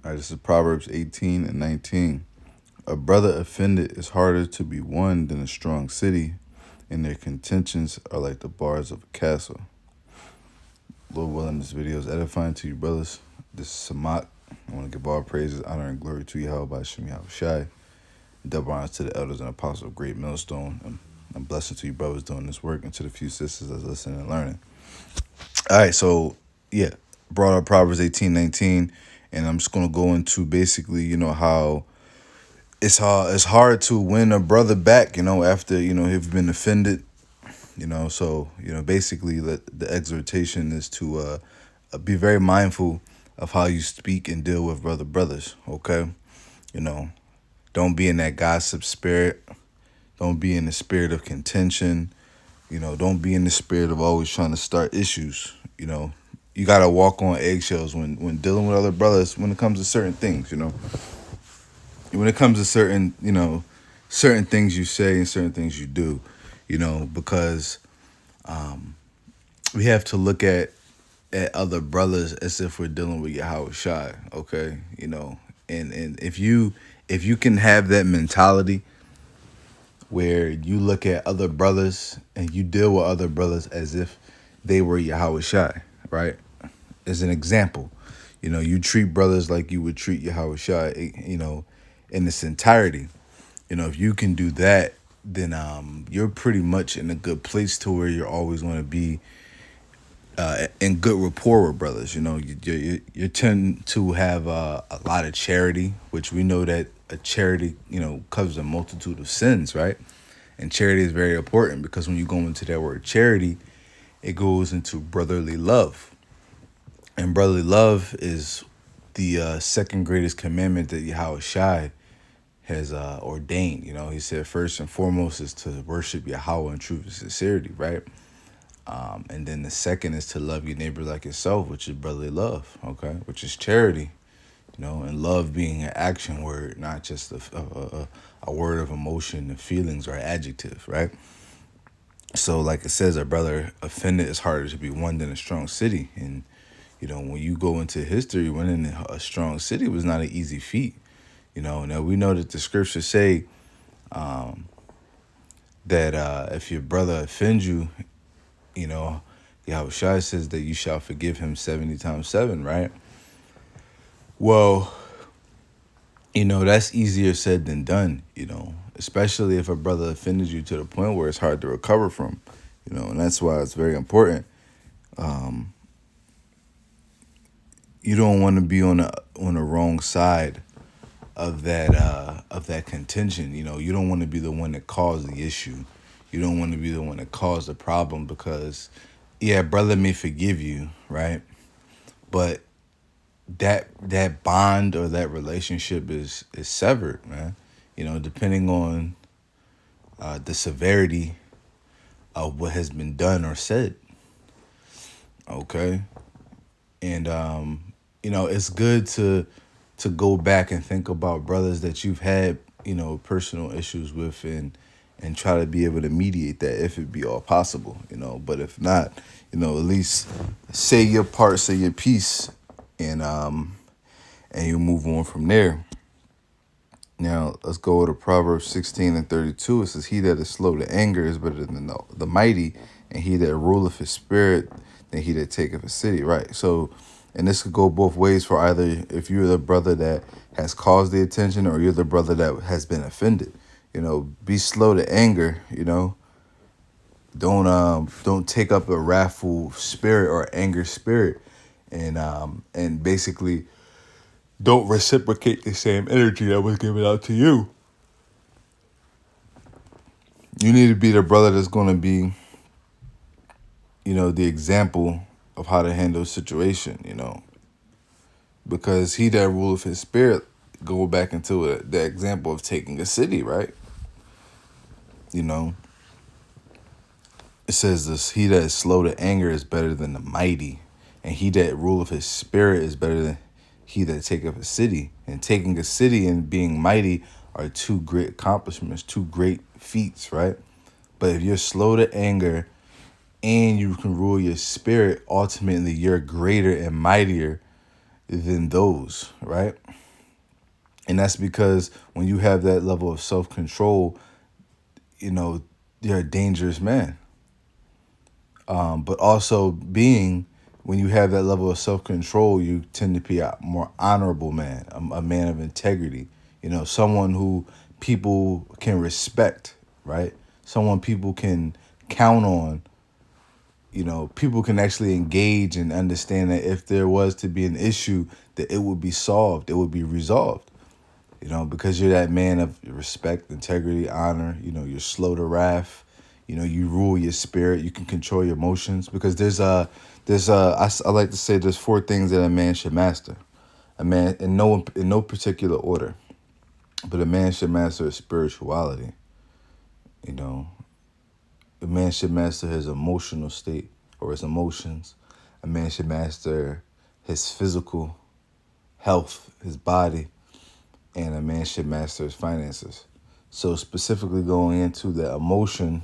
All right, this is Proverbs 18 and 19. A brother offended is harder to be won than a strong city, and their contentions are like the bars of a castle. Lord willing, this video is edifying to you, brothers. This is Samak. I want to give all praises, honor, and glory to Yahweh by Shem Shai. Double honors to the elders and apostles of Great Millstone. And blessing to you, brothers, doing this work, and to the few sisters that's listening and learning. All right, so, yeah, brought up Proverbs 18:19, and I'm just going to go into basically, how it's hard to win a brother back, after, he's been offended, So, basically the exhortation is to be very mindful of how you speak and deal with brothers, okay? You know, don't be in that gossip spirit. Don't be in the spirit of contention. Don't be in the spirit of always trying to start issues. You got to walk on eggshells when dealing with other brothers when it comes to certain things, When it comes to certain things you say and certain things you do, because we have to look at other brothers as if we're dealing with Yahweh Shai, okay? And if you can have that mentality where you look at other brothers and you deal with other brothers as if they were Yahweh Shai, right? As an example, you treat brothers like you would treat Yahweh Shai, in its entirety. If you can do that, then you're pretty much in a good place to where you're always going to be in good rapport with brothers. You tend to have a lot of charity, which we know that a charity, covers a multitude of sins, right? And charity is very important because when you go into that word charity, it goes into brotherly love. And brotherly love is the second greatest commandment that Yahweh Shai has ordained. He said first and foremost is to worship Yahweh in truth and sincerity, right? And then the second is to love your neighbor like yourself, which is brotherly love, okay? Which is charity, and love being an action word, not just a word of emotion and feelings or adjective, right? So like it says, a brother offended is harder to be won than a strong city. And, when you go into history, winning a strong city was not an easy feat. Now we know that the scriptures say that if your brother offends you, Yahweh Shai says that you shall forgive him 70 times 7, right? Well, that's easier said than done, especially if a brother offended you to the point where it's hard to recover from, and that's why it's very important. You don't want to be on the wrong side of that contention. You don't want to be the one that caused the issue. You don't want to be the one that caused the problem because, yeah, brother may forgive you, right? But that bond or that relationship is severed, man. Depending on the severity of what has been done or said. Okay, and it's good to go back and think about brothers that you've had personal issues with and try to be able to mediate that if it be all possible. But if not, at least say your part, say your piece, and you move on from there. Now, let's go to Proverbs 16 and 32. It says, he that is slow to anger is better than the mighty, and he that ruleth his spirit than he that taketh a city. Right. So, and this could go both ways for either if you're the brother that has caused the attention or you're the brother that has been offended. Be slow to anger, Don't take up a wrathful spirit or anger spirit, and basically don't reciprocate the same energy that was given out to you. You need to be the brother that's going to be, the example of how to handle a situation, because he that ruleth his spirit, go back into the example of taking a city, right? It says this, he that is slow to anger is better than the mighty, and he that ruleth his spirit is better than he that taketh a city. And taking a city and being mighty are two great accomplishments, two great feats, right? But if you're slow to anger and you can rule your spirit, ultimately you're greater and mightier, than those, right? And that's because when you have that level of self control, you know, you're a dangerous man. But also being when you have that level of self control, you tend to be a more honorable man, a man of integrity. You know, someone who people can respect, right? Someone people can count on. You know, people can actually engage and understand that if there was to be an issue, that it would be solved, it would be resolved. You know, because you're that man of respect, integrity, honor. You know, you're slow to wrath. You know, you rule your spirit. You can control your emotions because I like to say there's four things that a man should master. A man in no particular order, but a man should master his spirituality. You know, a man should master his emotional state or his emotions. A man should master his physical health, his body, and a man should master his finances. So specifically going into the emotion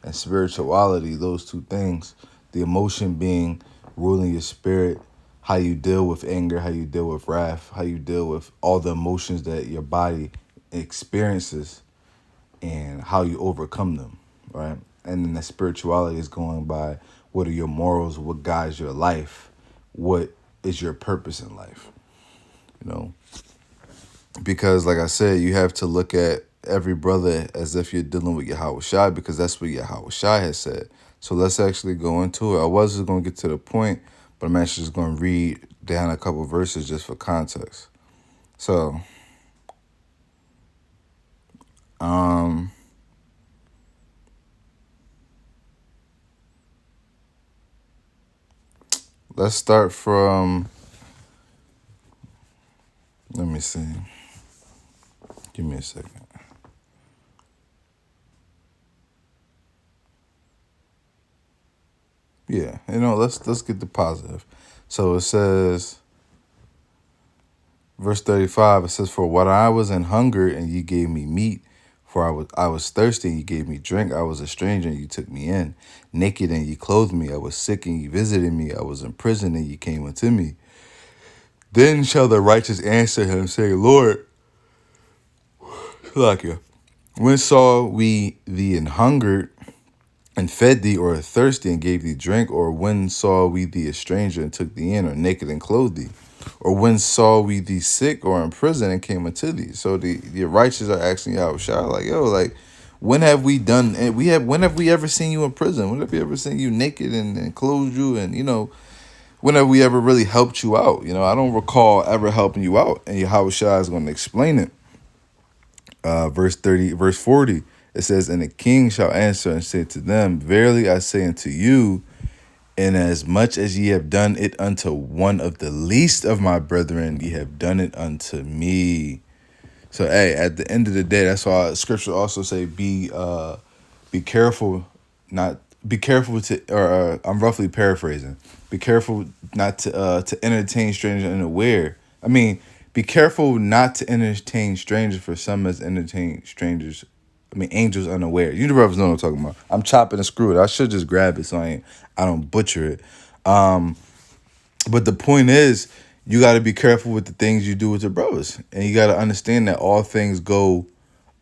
and spirituality, those two things, the emotion being ruling your spirit, how you deal with anger, how you deal with wrath, how you deal with all the emotions that your body experiences and how you overcome them, right? And then the spirituality is going by what are your morals, what guides your life, what is your purpose in life, you know? Because like I said, you have to look at every brother as if you're dealing with Yahweh Shai because that's what Yahweh Shai has said. So let's actually go into it. I was just going to get to the point, but I'm actually just going to read down a couple verses just for context. So, um, let's start from, let me see. Give me a second. Yeah, let's get the positive. So it says, verse 35, it says, "For what I was in hunger, and ye gave me meat. For I was thirsty, and ye gave me drink. I was a stranger, and ye took me in. Naked, and ye clothed me. I was sick, and ye visited me. I was in prison, and ye came unto me. Then shall the righteous answer him, say, Lord, Shalakia, when saw we thee in hunger, and fed thee, or thirsty, and gave thee drink? Or when saw we thee a stranger, and took thee in, or naked, and clothed thee? Or when saw we thee sick, or in prison, and came unto thee?" So the righteous are asking Yahweh Shai, like, yo, like, when have we done, and when have we ever seen you in prison? When have we ever seen you naked and clothed you? And, when have we ever really helped you out? I don't recall ever helping you out. And Yahweh Shai is going to explain it. Verse 40, it says, "And the king shall answer and say to them, Verily I say unto you, inasmuch as ye have done it unto one of the least of my brethren, ye have done it unto me." So, hey, at the end of the day, that's why Scripture also say, be careful, not be careful to, or I'm roughly paraphrasing, be careful not to entertain strangers unaware. I mean, be careful not to entertain strangers, for some as entertain strangers. I mean, angels unaware. You brothers know what I'm talking about. I'm chopping and screwed. I should just grab it so I don't butcher it. But the point is, you got to be careful with the things you do with your brothers, and you got to understand that all things go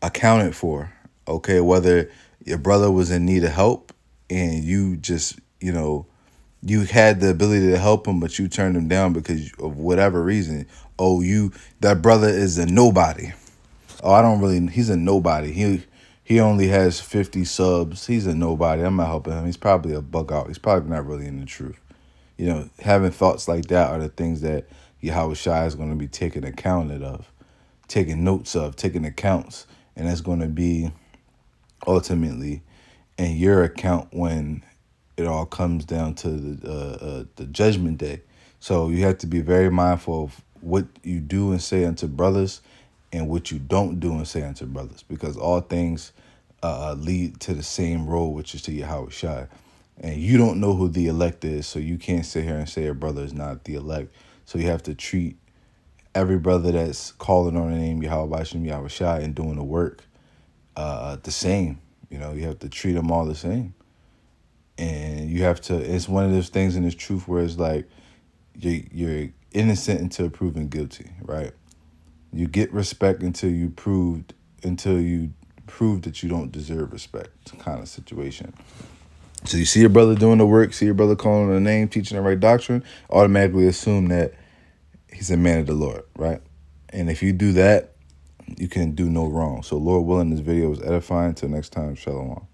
accounted for. Okay, whether your brother was in need of help and you just, you had the ability to help him, but you turned him down because of whatever reason. Oh, that brother is a nobody. Oh, he's a nobody. He only has 50 subs. He's a nobody. I'm not helping him. He's probably a bug out. He's probably not really in the truth. Having thoughts like that are the things that Yahweh Shai is going to be taking accounted of, taking notes of, taking accounts. And that's going to be ultimately in your account when it all comes down to the judgment day. So you have to be very mindful of what you do and say unto brothers and what you don't do and say unto brothers, because all things lead to the same road, which is to Yahweh Shai. And you don't know who the elect is, so you can't sit here and say a brother is not the elect. So you have to treat every brother that's calling on the name Yahweh Hashem, Yahweh Shai, and doing the work the same. You have to treat them all the same. And you have to, it's one of those things in this truth where it's like, innocent until proven guilty, right? You get respect until you prove that you don't deserve respect, kind of situation. So you see your brother doing the work, see your brother calling the name, teaching the right doctrine, automatically assume that he's a man of the Lord, right? And if you do that, you can do no wrong. So Lord willing, this video was edifying. Until next time, shalom.